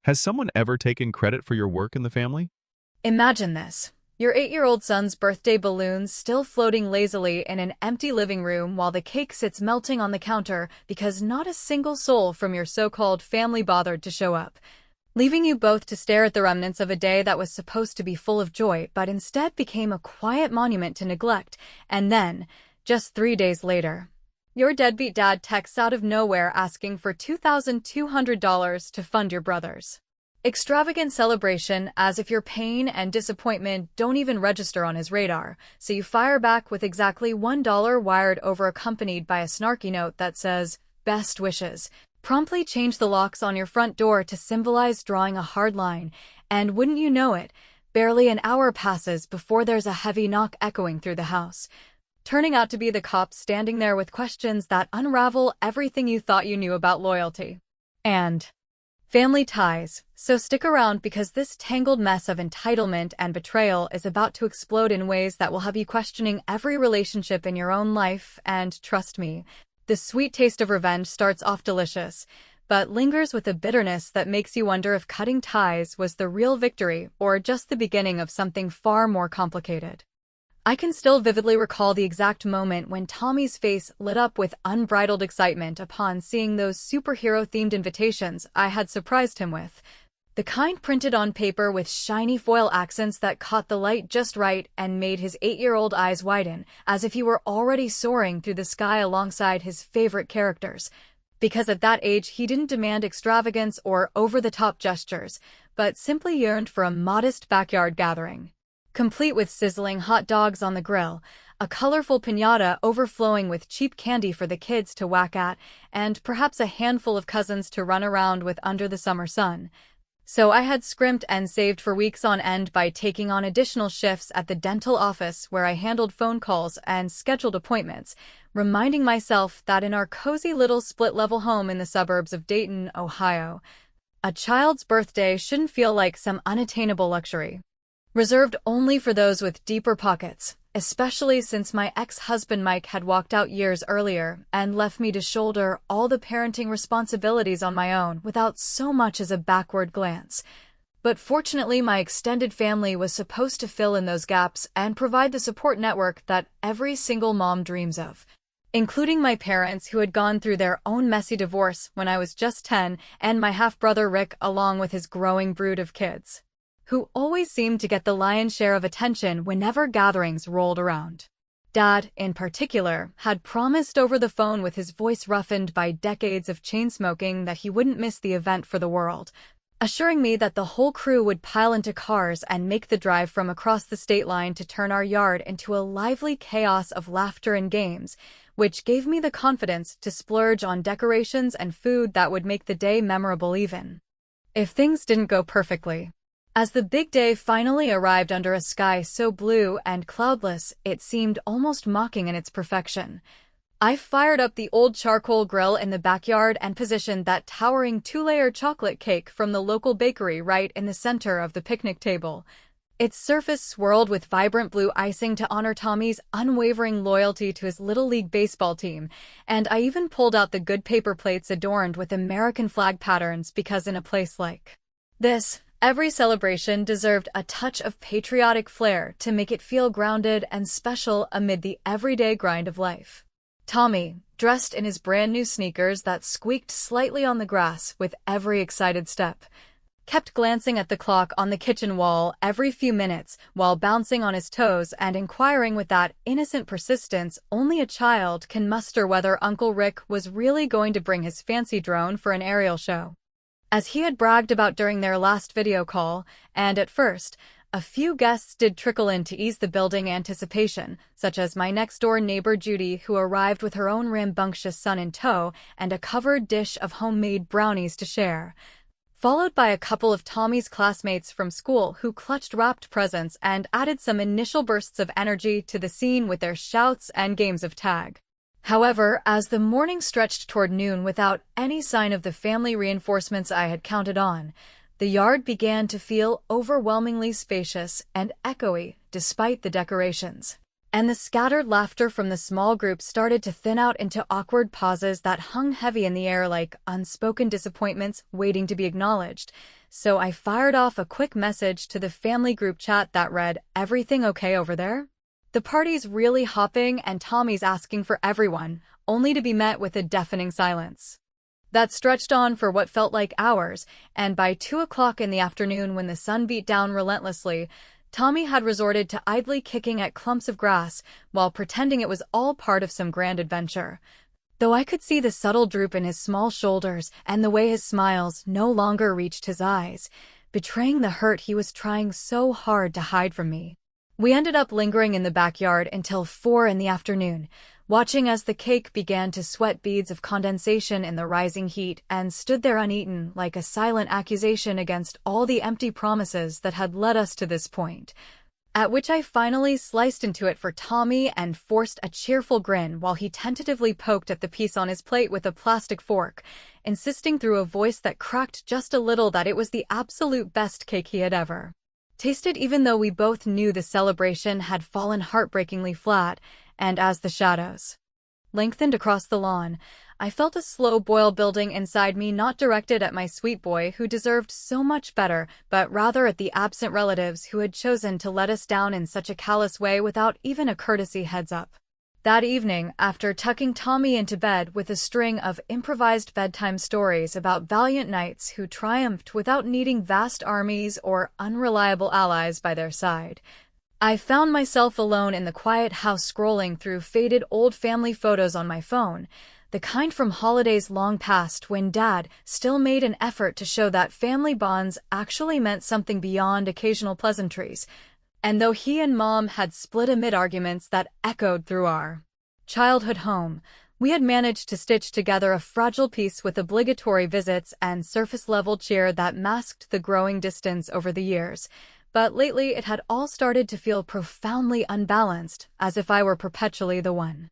Has someone ever taken credit for your work in the family? Imagine this. Your 8-year-old son's birthday balloons still floating lazily in an empty living room while the cake sits melting on the counter because not a single soul from your so-called family bothered to show up, leaving you both to stare at the remnants of a day that was supposed to be full of joy but instead became a quiet monument to neglect. And then, just 3 days later, your deadbeat dad texts out of nowhere asking for $2,200 to fund your brother's extravagant celebration, as if your pain and disappointment don't even register on his radar, so you fire back with exactly $1 wired over, accompanied by a snarky note that says, "Best wishes." Promptly change the locks on your front door to symbolize drawing a hard line, and wouldn't you know it, barely an hour passes before there's a heavy knock echoing through the house, turning out to be the cops standing there with questions that unravel everything you thought you knew about loyalty and family ties. So stick around, because this tangled mess of entitlement and betrayal is about to explode in ways that will have you questioning every relationship in your own life. And trust me, the sweet taste of revenge starts off delicious, but lingers with a bitterness that makes you wonder if cutting ties was the real victory or just the beginning of something far more complicated. I can still vividly recall the exact moment when Tommy's face lit up with unbridled excitement upon seeing those superhero-themed invitations I had surprised him with. The kind printed on paper with shiny foil accents that caught the light just right and made his 8-year-old eyes widen, as if he were already soaring through the sky alongside his favorite characters. Because at that age he didn't demand extravagance or over-the-top gestures, but simply yearned for a modest backyard gathering, complete with sizzling hot dogs on the grill, a colorful piñata overflowing with cheap candy for the kids to whack at, and perhaps a handful of cousins to run around with under the summer sun. So I had scrimped and saved for weeks on end by taking on additional shifts at the dental office, where I handled phone calls and scheduled appointments, reminding myself that in our cozy little split-level home in the suburbs of Dayton, Ohio, a child's birthday shouldn't feel like some unattainable luxury, reserved only for those with deeper pockets, especially since my ex-husband Mike had walked out years earlier and left me to shoulder all the parenting responsibilities on my own without so much as a backward glance. But fortunately, my extended family was supposed to fill in those gaps and provide the support network that every single mom dreams of, including my parents, who had gone through their own messy divorce when I was just 10, and my half-brother Rick, along with his growing brood of kids, who always seemed to get the lion's share of attention whenever gatherings rolled around. Dad, in particular, had promised over the phone, with his voice roughened by decades of chain smoking, that he wouldn't miss the event for the world, assuring me that the whole crew would pile into cars and make the drive from across the state line to turn our yard into a lively chaos of laughter and games, which gave me the confidence to splurge on decorations and food that would make the day memorable even if things didn't go perfectly. As the big day finally arrived under a sky so blue and cloudless it seemed almost mocking in its perfection, I fired up the old charcoal grill in the backyard and positioned that towering 2-layer chocolate cake from the local bakery right in the center of the picnic table, its surface swirled with vibrant blue icing to honor Tommy's unwavering loyalty to his Little League baseball team, and I even pulled out the good paper plates adorned with American flag patterns, because in a place like this, every celebration deserved a touch of patriotic flair to make it feel grounded and special amid the everyday grind of life. Tommy, dressed in his brand new sneakers that squeaked slightly on the grass with every excited step, kept glancing at the clock on the kitchen wall every few minutes while bouncing on his toes and inquiring with that innocent persistence only a child can muster whether Uncle Rick was really going to bring his fancy drone for an aerial show, as he had bragged about during their last video call. And at first, a few guests did trickle in to ease the building anticipation, such as my next-door neighbor Judy, who arrived with her own rambunctious son in tow and a covered dish of homemade brownies to share, followed by a couple of Tommy's classmates from school who clutched wrapped presents and added some initial bursts of energy to the scene with their shouts and games of tag. However, as the morning stretched toward noon without any sign of the family reinforcements I had counted on, the yard began to feel overwhelmingly spacious and echoey despite the decorations, and the scattered laughter from the small group started to thin out into awkward pauses that hung heavy in the air like unspoken disappointments waiting to be acknowledged. so I fired off a quick message to the family group chat that read, "Everything okay over there? The party's really hopping and Tommy's asking for everyone," only to be met with a deafening silence. That stretched on for what felt like hours, and by 2 o'clock in the afternoon when the sun beat down relentlessly, Tommy had resorted to idly kicking at clumps of grass while pretending it was all part of some grand adventure. Though I could see the subtle droop in his small shoulders and the way his smiles no longer reached his eyes, betraying the hurt he was trying so hard to hide from me. We ended up lingering in the backyard until 4 in the afternoon, watching as the cake began to sweat beads of condensation in the rising heat and stood there uneaten like a silent accusation against all the empty promises that had led us to this point. At which I finally sliced into it for Tommy and forced a cheerful grin while he tentatively poked at the piece on his plate with a plastic fork, insisting through a voice that cracked just a little that it was the absolute best cake he had ever tasted, even though we both knew the celebration had fallen heartbreakingly flat. And as the shadows lengthened across the lawn, I felt a slow boil building inside me, not directed at my sweet boy who deserved so much better, but rather at the absent relatives who had chosen to let us down in such a callous way without even a courtesy heads-up. That evening, after tucking Tommy into bed with a string of improvised bedtime stories about valiant knights who triumphed without needing vast armies or unreliable allies by their side, I found myself alone in the quiet house scrolling through faded old family photos on my phone, the kind from holidays long past when Dad still made an effort to show that family bonds actually meant something beyond occasional pleasantries, and though he and Mom had split amid arguments that echoed through our childhood home, we had managed to stitch together a fragile piece with obligatory visits and surface-level cheer that masked the growing distance over the years. But lately it had all started to feel profoundly unbalanced, as if I were perpetually the one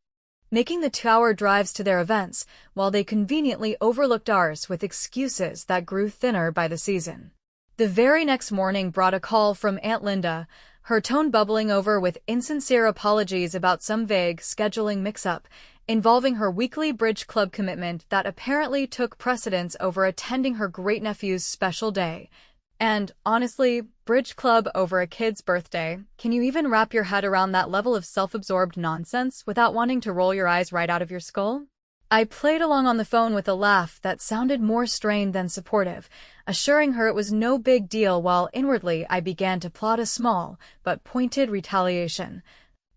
making the 2-hour drives to their events, while they conveniently overlooked ours with excuses that grew thinner by the season. The very next morning brought a call from Aunt Linda, her tone bubbling over with insincere apologies about some vague scheduling mix-up involving her weekly bridge club commitment that apparently took precedence over attending her great-nephew's special day. And, honestly, bridge club over a kid's birthday, can you even wrap your head around that level of self-absorbed nonsense without wanting to roll your eyes right out of your skull? I played along on the phone with a laugh that sounded more strained than supportive, assuring her it was no big deal while inwardly I began to plot a small but pointed retaliation.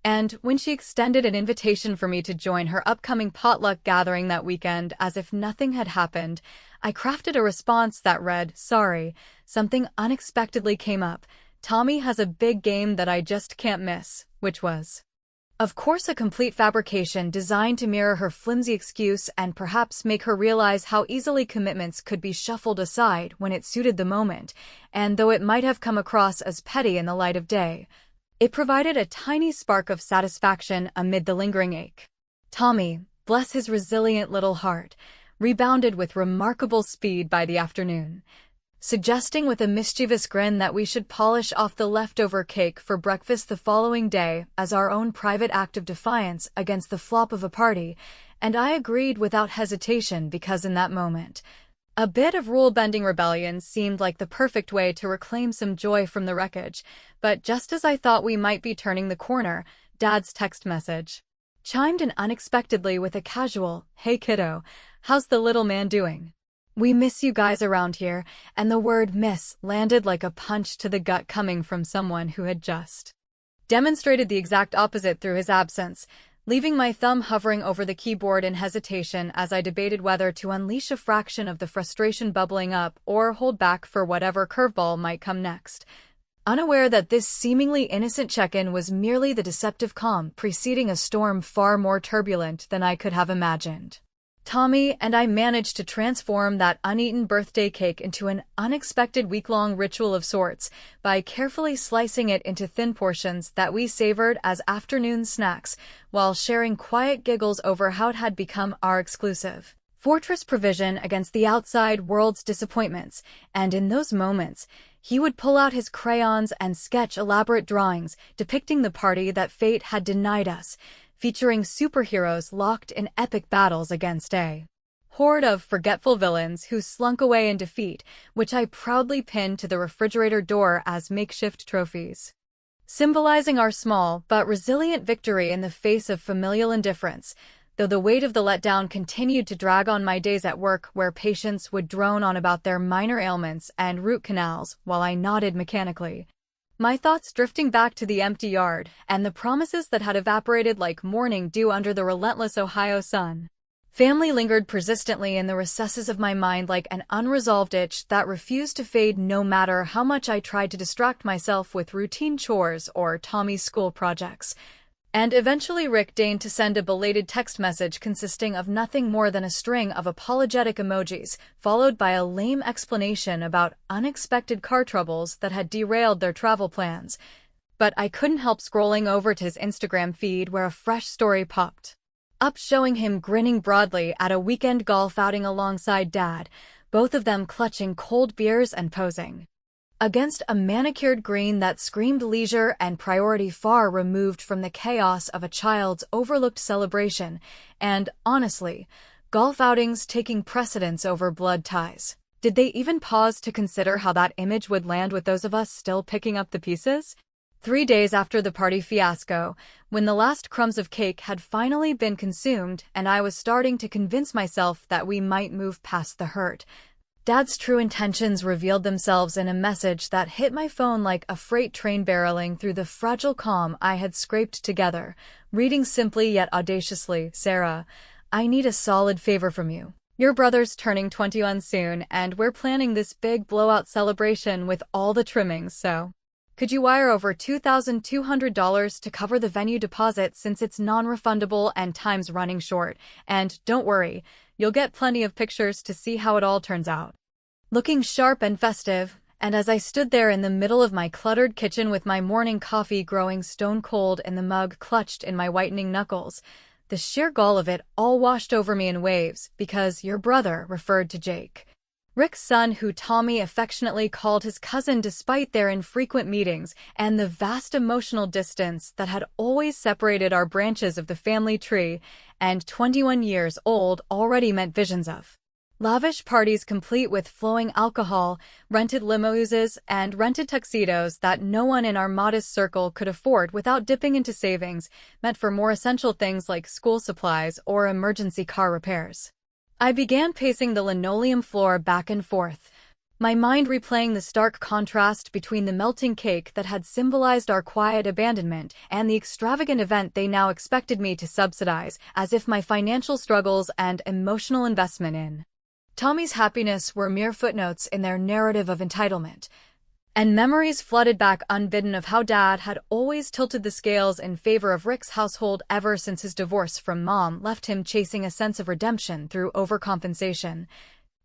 And when she extended an invitation for me to join her upcoming potluck gathering that weekend as if nothing had happened, I crafted a response that read, "Sorry, something unexpectedly came up. Tommy has a big game that I just can't miss," which was, of course, a complete fabrication designed to mirror her flimsy excuse and perhaps make her realize how easily commitments could be shuffled aside when it suited the moment, and though it might have come across as petty in the light of day, it provided a tiny spark of satisfaction amid the lingering ache. Tommy, bless his resilient little heart, rebounded with remarkable speed by the afternoon, suggesting with a mischievous grin that we should polish off the leftover cake for breakfast the following day as our own private act of defiance against the flop of a party, and I agreed without hesitation because in that moment, a bit of rule-bending rebellion seemed like the perfect way to reclaim some joy from the wreckage. But just as I thought we might be turning the corner, Dad's text message chimed in unexpectedly with a casual, "Hey kiddo, how's the little man doing? We miss you guys around here," and the word "miss" landed like a punch to the gut coming from someone who had just demonstrated the exact opposite through his absence, leaving my thumb hovering over the keyboard in hesitation as I debated whether to unleash a fraction of the frustration bubbling up or hold back for whatever curveball might come next, unaware that this seemingly innocent check-in was merely the deceptive calm preceding a storm far more turbulent than I could have imagined. Tommy and I managed to transform that uneaten birthday cake into an unexpected week-long ritual of sorts by carefully slicing it into thin portions that we savored as afternoon snacks while sharing quiet giggles over how it had become our exclusive fortress provision against the outside world's disappointments. And in those moments, he would pull out his crayons and sketch elaborate drawings depicting the party that fate had denied us, featuring superheroes locked in epic battles against a horde of forgetful villains who slunk away in defeat, which I proudly pinned to the refrigerator door as makeshift trophies. Symbolizing our small but resilient victory in the face of familial indifference, though the weight of the letdown continued to drag on my days at work where patients would drone on about their minor ailments and root canals while I nodded mechanically. My thoughts drifting back to the empty yard and the promises that had evaporated like morning dew under the relentless Ohio sun. Family lingered persistently in the recesses of my mind like an unresolved itch that refused to fade no matter how much I tried to distract myself with routine chores or Tommy's school projects. And eventually Rick deigned to send a belated text message consisting of nothing more than a string of apologetic emojis, followed by a lame explanation about unexpected car troubles that had derailed their travel plans. But I couldn't help scrolling over to his Instagram feed where a fresh story popped up showing him grinning broadly at a weekend golf outing alongside Dad, both of them clutching cold beers and posing against a manicured green that screamed leisure and priority far removed from the chaos of a child's overlooked celebration, and, honestly, golf outings taking precedence over blood ties. Did they even pause to consider how that image would land with those of us still picking up the pieces? 3 days after the party fiasco, when the last crumbs of cake had finally been consumed and I was starting to convince myself that we might move past the hurt, Dad's true intentions revealed themselves in a message that hit my phone like a freight train barreling through the fragile calm I had scraped together, reading simply yet audaciously, "Sarah, I need a solid favor from you. Your brother's turning 21 soon, and we're planning this big blowout celebration with all the trimmings, so could you wire over $2,200 to cover the venue deposit since it's non-refundable and time's running short, and don't worry, you'll get plenty of pictures to see how it all turns out." Looking sharp and festive, and as I stood there in the middle of my cluttered kitchen with my morning coffee growing stone cold in the mug clutched in my whitening knuckles, the sheer gall of it all washed over me in waves because your brother referred to Jake, Rick's son, who Tommy affectionately called his cousin despite their infrequent meetings and the vast emotional distance that had always separated our branches of the family tree, and 21 years old already meant visions of lavish parties complete with flowing alcohol, rented limousines, and rented tuxedos that no one in our modest circle could afford without dipping into savings, meant for more essential things like school supplies or emergency car repairs. I began pacing the linoleum floor back and forth, my mind replaying the stark contrast between the melting cake that had symbolized our quiet abandonment and the extravagant event they now expected me to subsidize, as if my financial struggles and emotional investment in Tommy's happiness were mere footnotes in their narrative of entitlement. And memories flooded back unbidden of how Dad had always tilted the scales in favor of Rick's household ever since his divorce from Mom left him chasing a sense of redemption through overcompensation,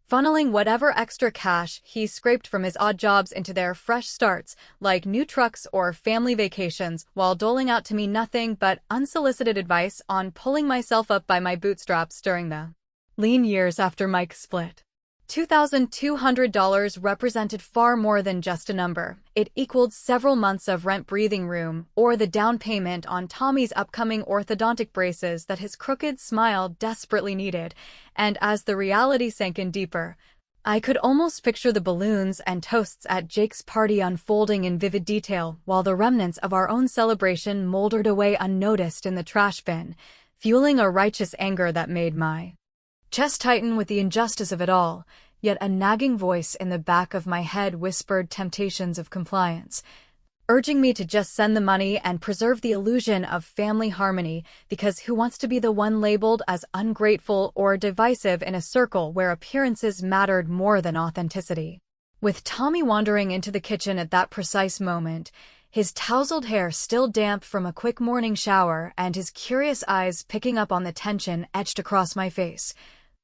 funneling whatever extra cash he scraped from his odd jobs into their fresh starts, like new trucks or family vacations, while doling out to me nothing but unsolicited advice on pulling myself up by my bootstraps during the lean years after Mike split. $2,200 represented far more than just a number. It equaled several months of rent breathing room, or the down payment on Tommy's upcoming orthodontic braces that his crooked smile desperately needed. And as the reality sank in deeper, I could almost picture the balloons and toasts at Jake's party unfolding in vivid detail, while the remnants of our own celebration moldered away unnoticed in the trash bin, fueling a righteous anger that made my chest tighten with the injustice of it all, yet a nagging voice in the back of my head whispered temptations of compliance, urging me to just send the money and preserve the illusion of family harmony, because who wants to be the one labeled as ungrateful or divisive in a circle where appearances mattered more than authenticity? With Tommy wandering into the kitchen at that precise moment, his tousled hair still damp from a quick morning shower and his curious eyes picking up on the tension etched across my face,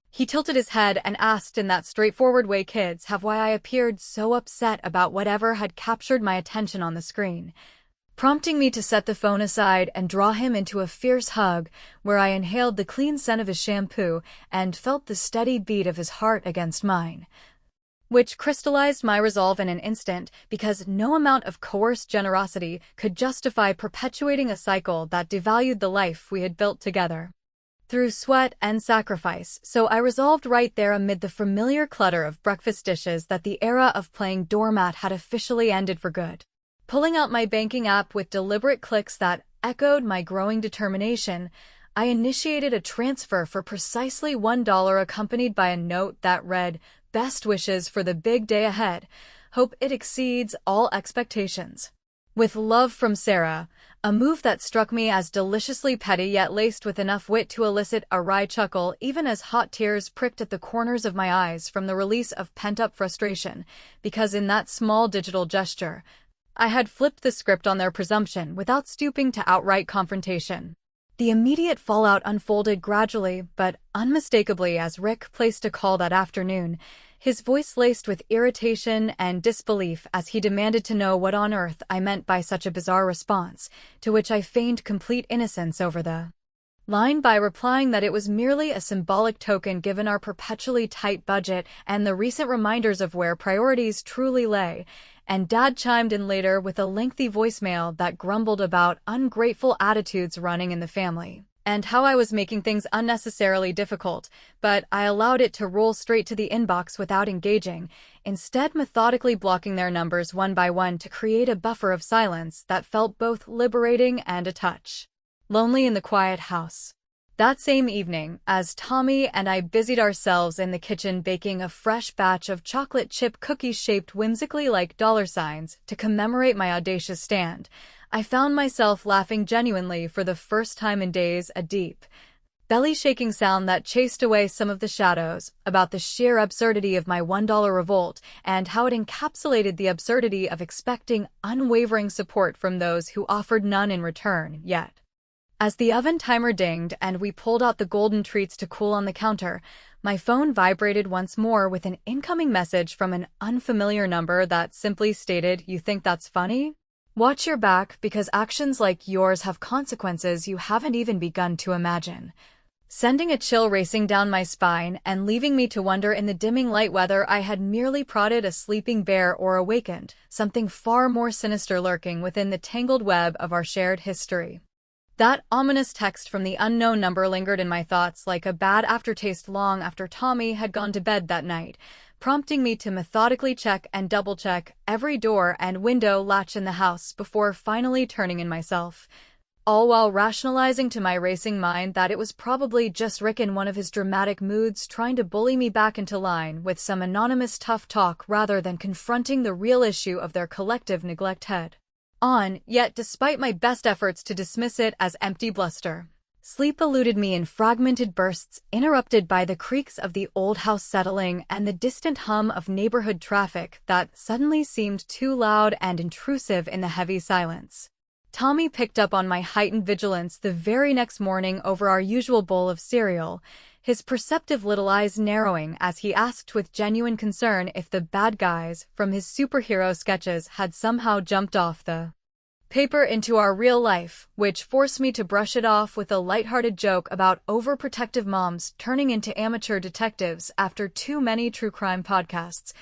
he tilted his head and asked in that straightforward way kids have why I appeared so upset about whatever had captured my attention on the screen, prompting me to set the phone aside and draw him into a fierce hug where I inhaled the clean scent of his shampoo and felt the steady beat of his heart against mine, which crystallized my resolve in an instant because no amount of coerced generosity could justify perpetuating a cycle that devalued the life we had built together. through sweat and sacrifice, so I resolved right there amid the familiar clutter of breakfast dishes that the era of playing doormat had officially ended for good. Pulling out my banking app with deliberate clicks that echoed my growing determination, I initiated a transfer for precisely $1 accompanied by a note that read, "Best wishes for the big day ahead. Hope it exceeds all expectations. With love from Sarah," a move that struck me as deliciously petty yet laced with enough wit to elicit a wry chuckle even as hot tears pricked at the corners of my eyes from the release of pent-up frustration, because in that small digital gesture, I had flipped the script on their presumption without stooping to outright confrontation. The immediate fallout unfolded gradually but unmistakably as Rick placed a call that afternoon, his voice laced with irritation and disbelief as he demanded to know what on earth I meant by such a bizarre response, to which I feigned complete innocence over the line by replying that it was merely a symbolic token given our perpetually tight budget and the recent reminders of where priorities truly lay, and Dad chimed in later with a lengthy voicemail that grumbled about ungrateful attitudes running in the family, and how I was making things unnecessarily difficult, but I allowed it to roll straight to the inbox without engaging, instead methodically blocking their numbers one by one to create a buffer of silence that felt both liberating and a touch lonely in the quiet house. That same evening, as Tommy and I busied ourselves in the kitchen baking a fresh batch of chocolate chip cookies shaped whimsically like dollar signs to commemorate my audacious stand, I found myself laughing genuinely for the first time in days, a deep, belly-shaking sound that chased away some of the shadows, about the sheer absurdity of my $1 revolt and how it encapsulated the absurdity of expecting unwavering support from those who offered none in return, yet. As the oven timer dinged and we pulled out the golden treats to cool on the counter, my phone vibrated once more with an incoming message from an unfamiliar number that simply stated, "You think that's funny? Watch your back, because actions like yours have consequences you haven't even begun to imagine." Sending a chill racing down my spine and leaving me to wonder in the dimming light whether I had merely prodded a sleeping bear or awakened something far more sinister lurking within the tangled web of our shared history. That ominous text from the unknown number lingered in my thoughts like a bad aftertaste long after Tommy had gone to bed that night, prompting me to methodically check and double-check every door and window latch in the house before finally turning in myself, all while rationalizing to my racing mind that it was probably just Rick in one of his dramatic moods trying to bully me back into line with some anonymous tough talk rather than confronting the real issue of their collective neglect head on, yet despite my best efforts to dismiss it as empty bluster, sleep eluded me in fragmented bursts interrupted by the creaks of the old house settling and the distant hum of neighborhood traffic that suddenly seemed too loud and intrusive in the heavy silence. Tommy picked up on my heightened vigilance the very next morning over our usual bowl of cereal, his perceptive little eyes narrowing as he asked with genuine concern if the bad guys from his superhero sketches had somehow jumped off the paper into our real life, which forced me to brush it off with a lighthearted joke about overprotective moms turning into amateur detectives after too many true crime podcasts.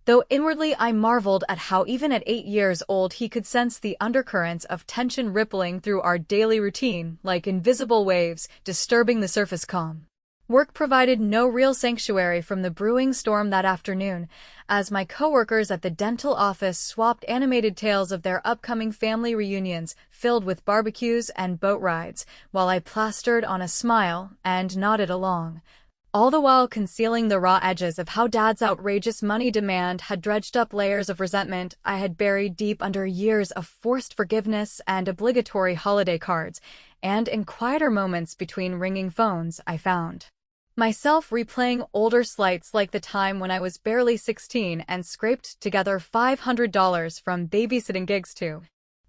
Though inwardly I marveled at how even at 8 years old he could sense the undercurrents of tension rippling through our daily routine like invisible waves disturbing the surface calm. Work provided no real sanctuary from the brewing storm that afternoon, as my coworkers at the dental office swapped animated tales of their upcoming family reunions filled with barbecues and boat rides, while I plastered on a smile and nodded along, all the while concealing the raw edges of how Dad's outrageous money demand had dredged up layers of resentment I had buried deep under years of forced forgiveness and obligatory holiday cards, and in quieter moments between ringing phones I found myself replaying older slights like the time when I was barely 16 and scraped together $500 from babysitting gigs to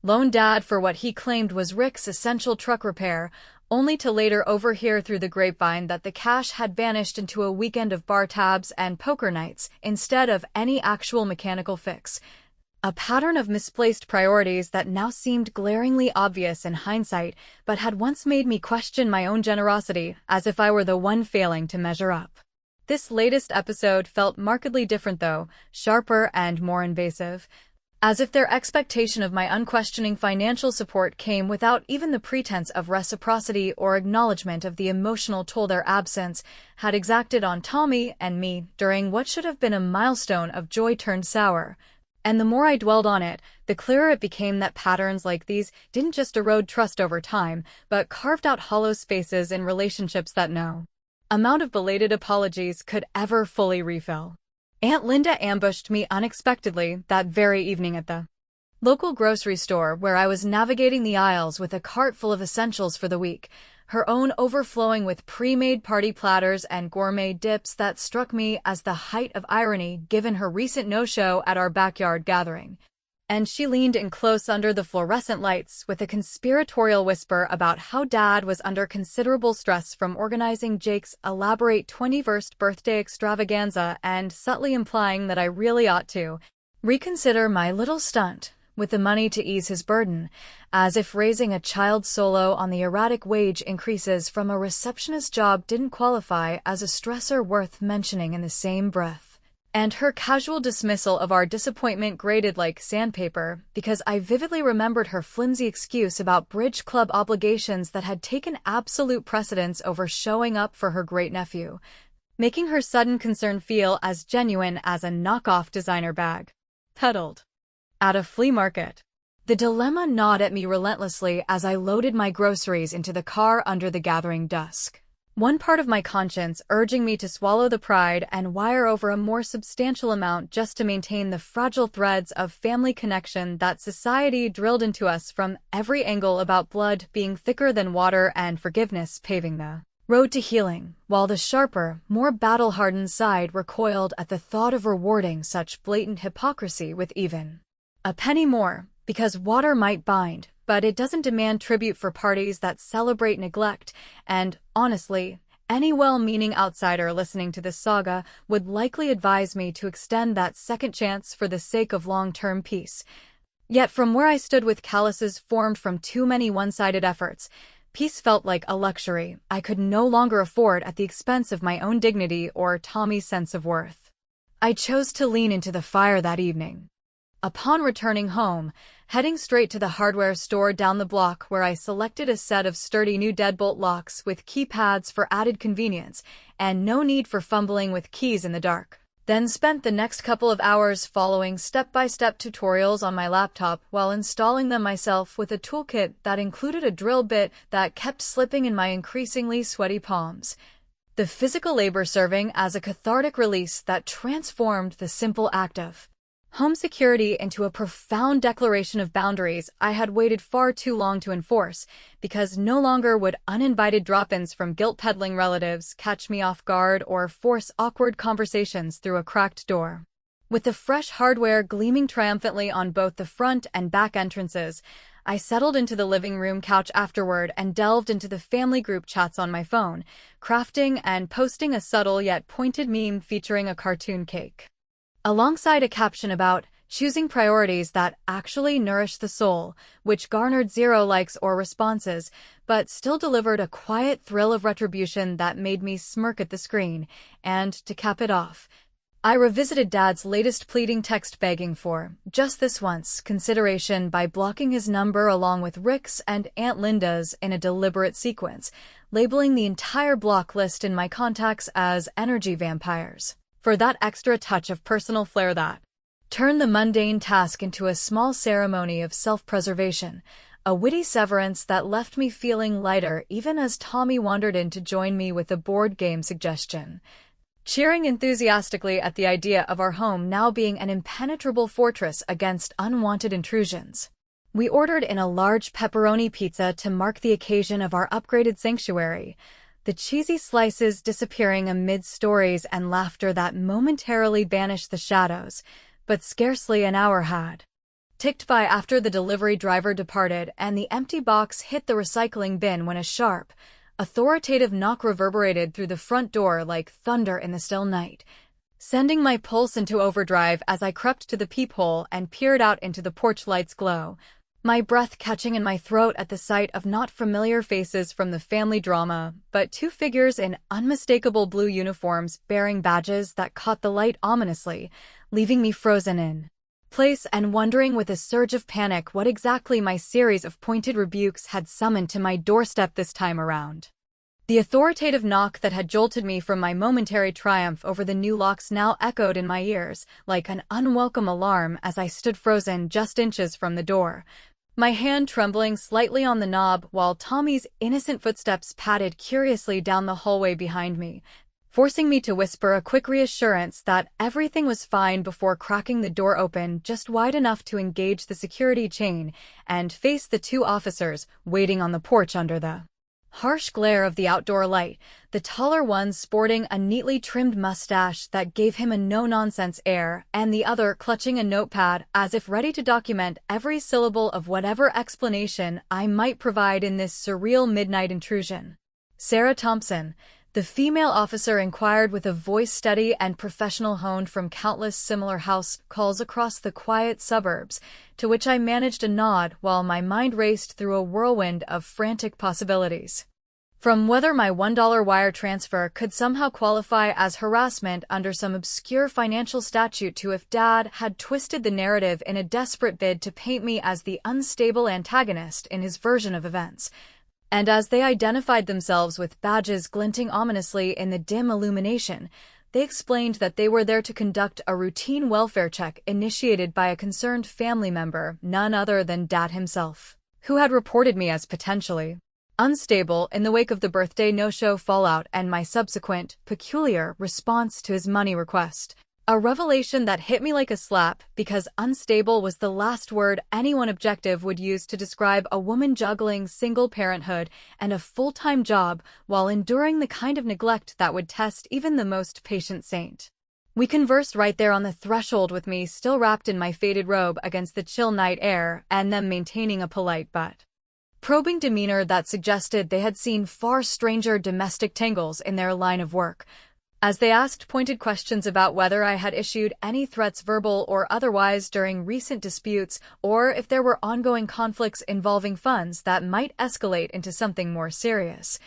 loan Dad for what he claimed was Rick's essential truck repair, only to later overhear through the grapevine that the cash had vanished into a weekend of bar tabs and poker nights instead of any actual mechanical fix. A pattern of misplaced priorities that now seemed glaringly obvious in hindsight, but had once made me question my own generosity, as if I were the one failing to measure up. This latest episode felt markedly different though, sharper and more invasive. as if their expectation of my unquestioning financial support came without even the pretense of reciprocity or acknowledgement of the emotional toll their absence had exacted on Tommy and me during what should have been a milestone of joy turned sour. And the more I dwelled on it, the clearer it became that patterns like these didn't just erode trust over time, but carved out hollow spaces in relationships that no amount of belated apologies could ever fully refill. Aunt Linda ambushed me unexpectedly that very evening at the local grocery store where I was navigating the aisles with a cart full of essentials for the week, her own overflowing with pre-made party platters and gourmet dips that struck me as the height of irony given her recent no-show at our backyard gathering. And she leaned in close under the fluorescent lights with a conspiratorial whisper about how Dad was under considerable stress from organizing Jake's elaborate 21st birthday extravaganza and subtly implying that I really ought to reconsider my little stunt with the money to ease his burden, as if raising a child solo on the erratic wage increases from a receptionist job didn't qualify as a stressor worth mentioning in the same breath. And her casual dismissal of our disappointment grated like sandpaper, because I vividly remembered her flimsy excuse about bridge club obligations that had taken absolute precedence over showing up for her great-nephew, making her sudden concern feel as genuine as a knockoff designer bag peddled at a flea market. The dilemma gnawed at me relentlessly as I loaded my groceries into the car under the gathering dusk. One part of my conscience urging me to swallow the pride and wire over a more substantial amount just to maintain the fragile threads of family connection that society drilled into us from every angle about blood being thicker than water and forgiveness paving the road to healing, while the sharper, more battle-hardened side recoiled at the thought of rewarding such blatant hypocrisy with even a penny more, because water might bind, but it doesn't demand tribute for parties that celebrate neglect, and, honestly, any well-meaning outsider listening to this saga would likely advise me to extend that second chance for the sake of long-term peace. Yet from where I stood with calluses formed from too many one-sided efforts, peace felt like a luxury I could no longer afford at the expense of my own dignity or Tommy's sense of worth. I chose to lean into the fire that evening. Upon returning home, heading straight to the hardware store down the block where I selected a set of sturdy new deadbolt locks with keypads for added convenience and no need for fumbling with keys in the dark. Then spent the next couple of hours following step-by-step tutorials on my laptop while installing them myself with a toolkit that included a drill bit that kept slipping in my increasingly sweaty palms. The physical labor serving as a cathartic release that transformed the simple act of home security into a profound declaration of boundaries I had waited far too long to enforce, because no longer would uninvited drop-ins from guilt-peddling relatives catch me off guard or force awkward conversations through a cracked door. With the fresh hardware gleaming triumphantly on both the front and back entrances, I settled into the living room couch afterward and delved into the family group chats on my phone, crafting and posting a subtle yet pointed meme featuring a cartoon cake, alongside a caption about choosing priorities that actually nourish the soul, which garnered 0 likes or responses, but still delivered a quiet thrill of retribution that made me smirk at the screen. And, to cap it off, I revisited Dad's latest pleading text begging for, just this once, consideration by blocking his number along with Rick's and Aunt Linda's in a deliberate sequence, labeling the entire block list in my contacts as energy vampires, for that extra touch of personal flair that turned the mundane task into a small ceremony of self-preservation, a witty severance that left me feeling lighter even as Tommy wandered in to join me with a board game suggestion, cheering enthusiastically at the idea of our home now being an impenetrable fortress against unwanted intrusions. We ordered in a large pepperoni pizza to mark the occasion of our upgraded sanctuary, the cheesy slices disappearing amid stories and laughter that momentarily banished the shadows, but scarcely an hour had ticked by after the delivery driver departed and the empty box hit the recycling bin when a sharp, authoritative knock reverberated through the front door like thunder in the still night, sending my pulse into overdrive as I crept to the peephole and peered out into the porch light's glow, my breath catching in my throat at the sight of not familiar faces from the family drama, but 2 figures in unmistakable blue uniforms bearing badges that caught the light ominously, leaving me frozen in place and wondering with a surge of panic what exactly my series of pointed rebukes had summoned to my doorstep this time around. The authoritative knock that had jolted me from my momentary triumph over the new locks now echoed in my ears like an unwelcome alarm as I stood frozen just inches from the door, my hand trembling slightly on the knob while Tommy's innocent footsteps padded curiously down the hallway behind me, forcing me to whisper a quick reassurance that everything was fine before cracking the door open just wide enough to engage the security chain and face the two officers waiting on the porch under the harsh glare of the outdoor light, the taller one sporting a neatly trimmed mustache that gave him a no-nonsense air, and the other clutching a notepad as if ready to document every syllable of whatever explanation I might provide in this surreal midnight intrusion. Sarah Thompson, the female officer, inquired with a voice steady and professional honed from countless similar house calls across the quiet suburbs, to which I managed a nod while my mind raced through a whirlwind of frantic possibilities. From whether my $1 wire transfer could somehow qualify as harassment under some obscure financial statute to if Dad had twisted the narrative in a desperate bid to paint me as the unstable antagonist in his version of events. And as they identified themselves with badges glinting ominously in the dim illumination, they explained that they were there to conduct a routine welfare check initiated by a concerned family member, none other than Dad himself, who had reported me as potentially unstable in the wake of the birthday no-show fallout and my subsequent, peculiar response to his money request. A revelation that hit me like a slap because unstable was the last word anyone objective would use to describe a woman juggling single parenthood and a full-time job while enduring the kind of neglect that would test even the most patient saint. We conversed right there on the threshold with me still wrapped in my faded robe against the chill night air and them maintaining a polite but probing demeanor that suggested they had seen far stranger domestic tangles in their line of work, as they asked pointed questions about whether I had issued any threats verbal or otherwise during recent disputes or if there were ongoing conflicts involving funds that might escalate into something more serious,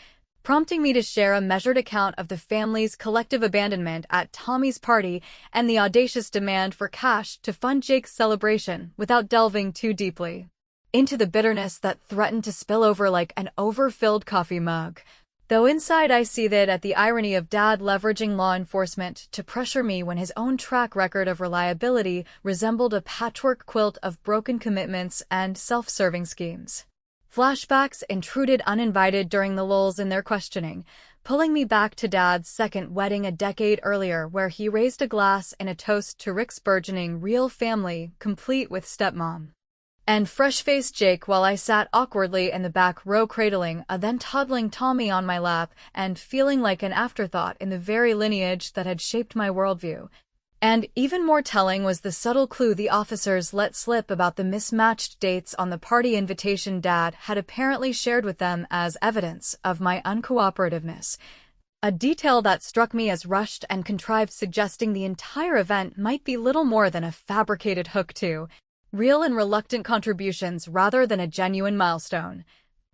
prompting me to share a measured account of the family's collective abandonment at Tommy's party and the audacious demand for cash to fund Jake's celebration without delving too deeply into the bitterness that threatened to spill over like an overfilled coffee mug. Though inside I seethed at the irony of Dad leveraging law enforcement to pressure me when his own track record of reliability resembled a patchwork quilt of broken commitments and self-serving schemes. Flashbacks intruded uninvited during the lulls in their questioning, pulling me back to Dad's second wedding a decade earlier where he raised a glass in a toast to Rick's burgeoning real family, complete with stepmom and fresh-faced Jake, while I sat awkwardly in the back row cradling a then-toddling Tommy on my lap and feeling like an afterthought in the very lineage that had shaped my worldview. And even more telling was the subtle clue the officers let slip about the mismatched dates on the party invitation Dad had apparently shared with them as evidence of my uncooperativeness. A detail that struck me as rushed and contrived, suggesting the entire event might be little more than a fabricated hook to real and reluctant contributions rather than a genuine milestone,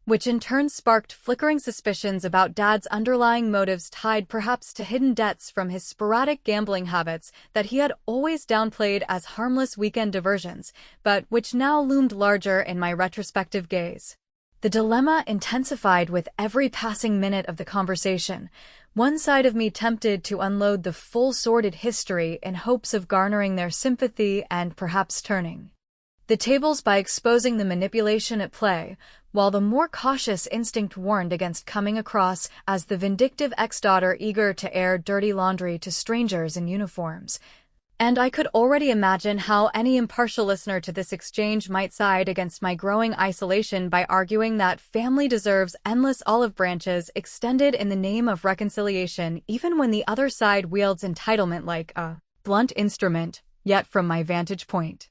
which in turn sparked flickering suspicions about Dad's underlying motives tied perhaps to hidden debts from his sporadic gambling habits that he had always downplayed as harmless weekend diversions, but which now loomed larger in my retrospective gaze. The dilemma intensified with every passing minute of the conversation. One side of me tempted to unload the full sordid history in hopes of garnering their sympathy and perhaps turning the tables by exposing the manipulation at play, while the more cautious instinct warned against coming across as the vindictive ex-daughter eager to air dirty laundry to strangers in uniforms. And I could already imagine how any impartial listener to this exchange might side against my growing isolation by arguing that family deserves endless olive branches extended in the name of reconciliation even when the other side wields entitlement like a blunt instrument, yet from my vantage point,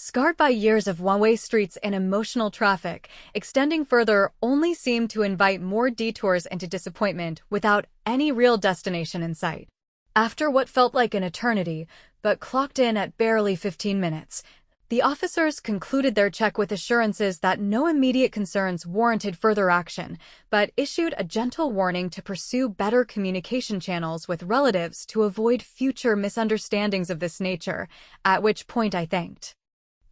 scarred by years of one-way streets and emotional traffic, extending further only seemed to invite more detours into disappointment without any real destination in sight. After what felt like an eternity, but clocked in at barely 15 minutes, the officers concluded their check with assurances that no immediate concerns warranted further action, but issued a gentle warning to pursue better communication channels with relatives to avoid future misunderstandings of this nature, at which point I thanked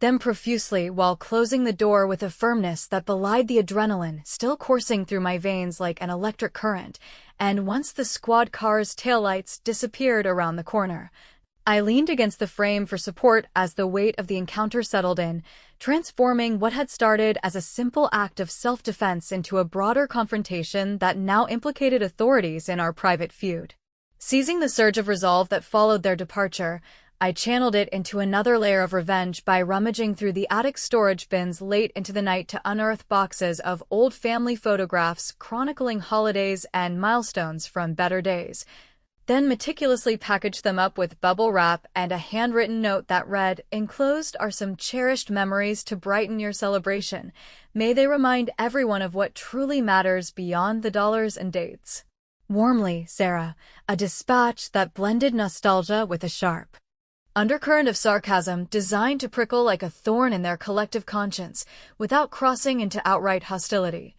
them profusely while closing the door with a firmness that belied the adrenaline still coursing through my veins like an electric current, and once the squad car's taillights disappeared around the corner, I leaned against the frame for support as the weight of the encounter settled in, transforming what had started as a simple act of self-defense into a broader confrontation that now implicated authorities in our private feud. Seizing the surge of resolve that followed their departure, I channeled it into another layer of revenge by rummaging through the attic storage bins late into the night to unearth boxes of old family photographs chronicling holidays and milestones from better days, then meticulously packaged them up with bubble wrap and a handwritten note that read, "Enclosed are some cherished memories to brighten your celebration. May they remind everyone of what truly matters beyond the dollars and dates. Warmly, Sarah," a dispatch that blended nostalgia with a sharp undercurrent of sarcasm designed to prickle like a thorn in their collective conscience without crossing into outright hostility.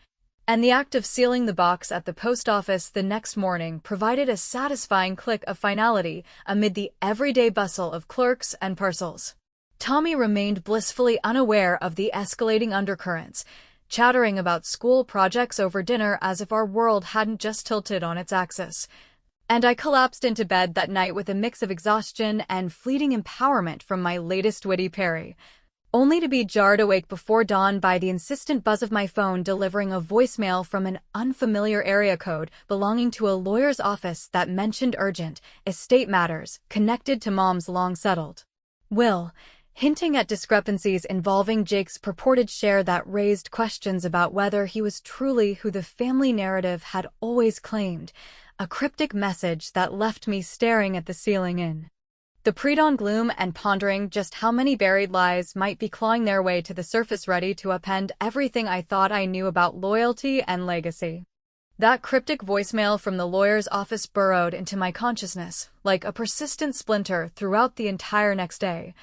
And the act of sealing the box at the post office the next morning provided a satisfying click of finality amid the everyday bustle of clerks and parcels. Tommy remained blissfully unaware of the escalating undercurrents, chattering about school projects over dinner as if our world hadn't just tilted on its axis. And I collapsed into bed that night with a mix of exhaustion and fleeting empowerment from my latest witty parry, only to be jarred awake before dawn by the insistent buzz of my phone delivering a voicemail from an unfamiliar area code belonging to a lawyer's office that mentioned urgent estate matters connected to Mom's long-settled will, hinting at discrepancies involving Jake's purported share that raised questions about whether he was truly who the family narrative had always claimed, a cryptic message that left me staring at the ceiling in the pre-dawn gloom and pondering just how many buried lies might be clawing their way to the surface ready to upend everything I thought I knew about loyalty and legacy. That cryptic voicemail from the lawyer's office burrowed into my consciousness like a persistent splinter throughout the entire next day,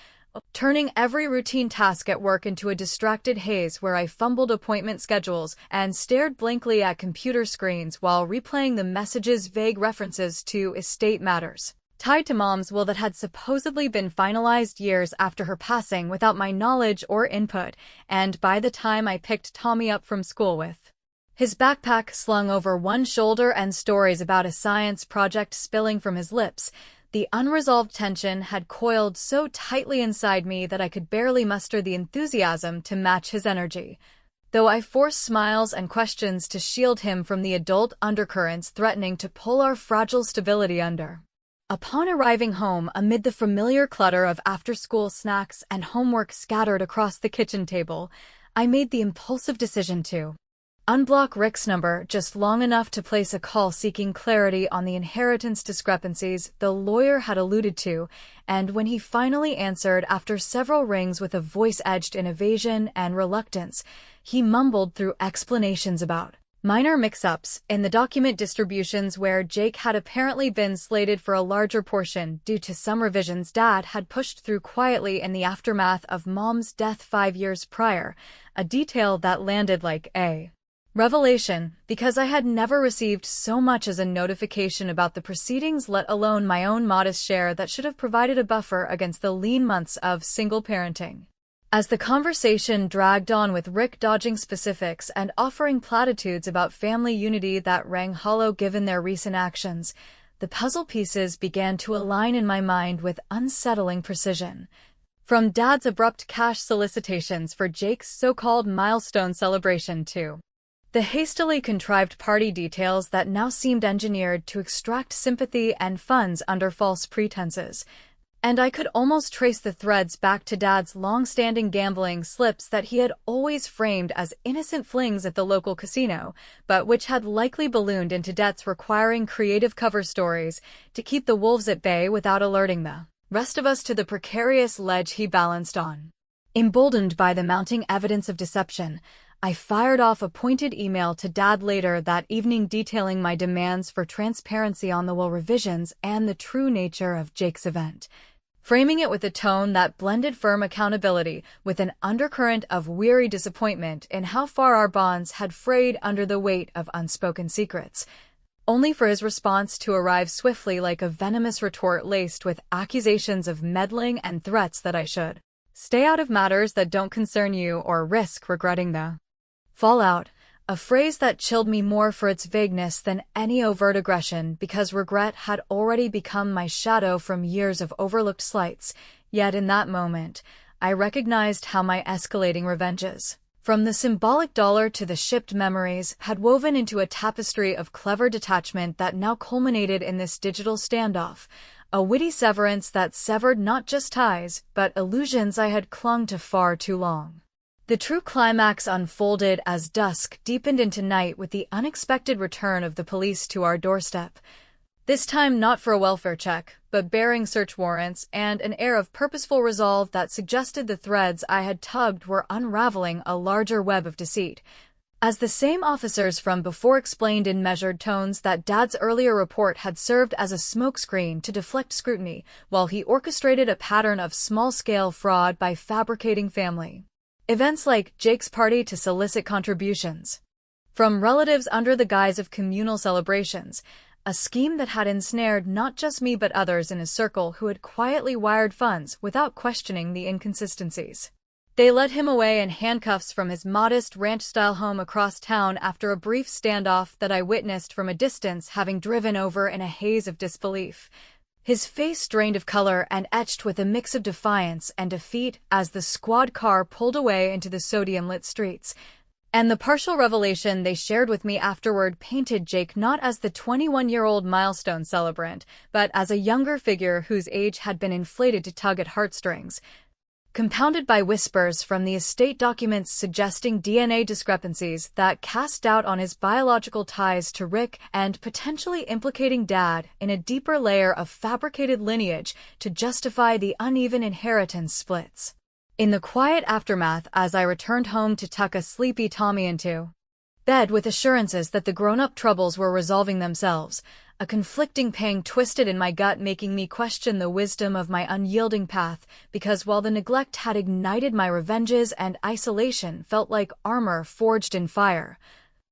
turning every routine task at work into a distracted haze where I fumbled appointment schedules and stared blankly at computer screens while replaying the message's vague references to estate matters tied to Mom's will that had supposedly been finalized years after her passing without my knowledge or input, and by the time I picked Tommy up from school with his backpack slung over one shoulder and stories about a science project spilling from his lips, the unresolved tension had coiled so tightly inside me that I could barely muster the enthusiasm to match his energy, though I forced smiles and questions to shield him from the adult undercurrents threatening to pull our fragile stability under. Upon arriving home amid the familiar clutter of after-school snacks and homework scattered across the kitchen table, I made the impulsive decision to unblock Rick's number just long enough to place a call seeking clarity on the inheritance discrepancies the lawyer had alluded to, and when he finally answered after several rings with a voice edged in evasion and reluctance, he mumbled through explanations about minor mix-ups in the document distributions where Jake had apparently been slated for a larger portion due to some revisions Dad had pushed through quietly in the aftermath of Mom's death 5 years prior, a detail that landed like a revelation, because I had never received so much as a notification about the proceedings, let alone my own modest share that should have provided a buffer against the lean months of single parenting. As the conversation dragged on with Rick dodging specifics and offering platitudes about family unity that rang hollow given their recent actions, the puzzle pieces began to align in my mind with unsettling precision. From Dad's abrupt cash solicitations for Jake's so-called milestone celebration to the hastily contrived party details that now seemed engineered to extract sympathy and funds under false pretenses. And I could almost trace the threads back to Dad's long-standing gambling slips that he had always framed as innocent flings at the local casino, but which had likely ballooned into debts requiring creative cover stories to keep the wolves at bay without alerting the rest of us to the precarious ledge he balanced on. Emboldened by the mounting evidence of deception, I fired off a pointed email to Dad later that evening detailing my demands for transparency on the will revisions and the true nature of Jake's event, framing it with a tone that blended firm accountability with an undercurrent of weary disappointment in how far our bonds had frayed under the weight of unspoken secrets, only for his response to arrive swiftly like a venomous retort laced with accusations of meddling and threats that I should Stay out of matters that don't concern you or risk regretting them. Fallout, a phrase that chilled me more for its vagueness than any overt aggression because regret had already become my shadow from years of overlooked slights, yet in that moment, I recognized how my escalating revenges, from the symbolic dollar to the shipped memories, had woven into a tapestry of clever detachment that now culminated in this digital standoff, a witty severance that severed not just ties, but illusions I had clung to far too long. The true climax unfolded as dusk deepened into night with the unexpected return of the police to our doorstep. This time not for a welfare check, but bearing search warrants and an air of purposeful resolve that suggested the threads I had tugged were unraveling a larger web of deceit. As the same officers from before explained in measured tones that Dad's earlier report had served as a smokescreen to deflect scrutiny, while he orchestrated a pattern of small-scale fraud by fabricating family events like Jake's party to solicit contributions from relatives under the guise of communal celebrations, a scheme that had ensnared not just me but others in his circle who had quietly wired funds without questioning the inconsistencies. They led him away in handcuffs from his modest ranch-style home across town after a brief standoff that I witnessed from a distance, having driven over in a haze of disbelief. His face drained of color and etched with a mix of defiance and defeat as the squad car pulled away into the sodium-lit streets. And the partial revelation they shared with me afterward painted Jake not as the 21-year-old milestone celebrant, but as a younger figure whose age had been inflated to tug at heartstrings, compounded by whispers from the estate documents suggesting DNA discrepancies that cast doubt on his biological ties to Rick and potentially implicating Dad in a deeper layer of fabricated lineage to justify the uneven inheritance splits. In the quiet aftermath, as I returned home to tuck a sleepy Tommy into bed with assurances that the grown-up troubles were resolving themselves, a conflicting pang twisted in my gut, making me question the wisdom of my unyielding path, because while the neglect had ignited my revenges and isolation felt like armor forged in fire,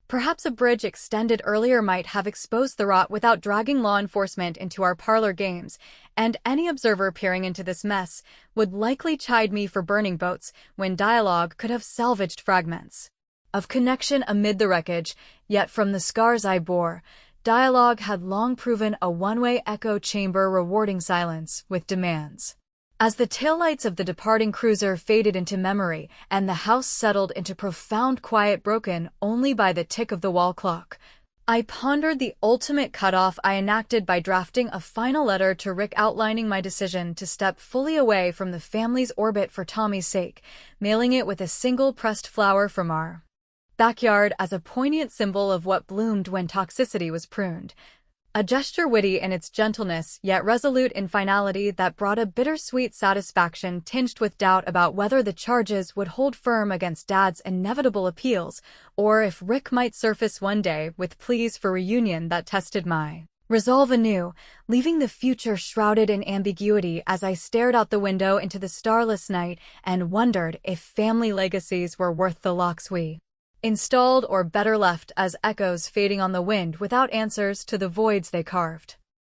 perhaps a bridge extended earlier might have exposed the rot without dragging law enforcement into our parlor games, and any observer peering into this mess would likely chide me for burning boats when dialogue could have salvaged fragments of connection amid the wreckage. Yet from the scars I bore, dialogue had long proven a one-way echo chamber, rewarding silence with demands. As the taillights of the departing cruiser faded into memory and the house settled into profound quiet broken only by the tick of the wall clock, I pondered the ultimate cutoff I enacted by drafting a final letter to Rick outlining my decision to step fully away from the family's orbit for Tommy's sake, mailing it with a single pressed flower from our backyard as a poignant symbol of what bloomed when toxicity was pruned. A gesture witty in its gentleness, yet resolute in finality, that brought a bittersweet satisfaction tinged with doubt about whether the charges would hold firm against Dad's inevitable appeals, or if Rick might surface one day with pleas for reunion that tested my resolve anew, leaving the future shrouded in ambiguity as I stared out the window into the starless night and wondered if family legacies were worth the locks we installed, or better left as echoes fading on the wind without answers to the voids they carved.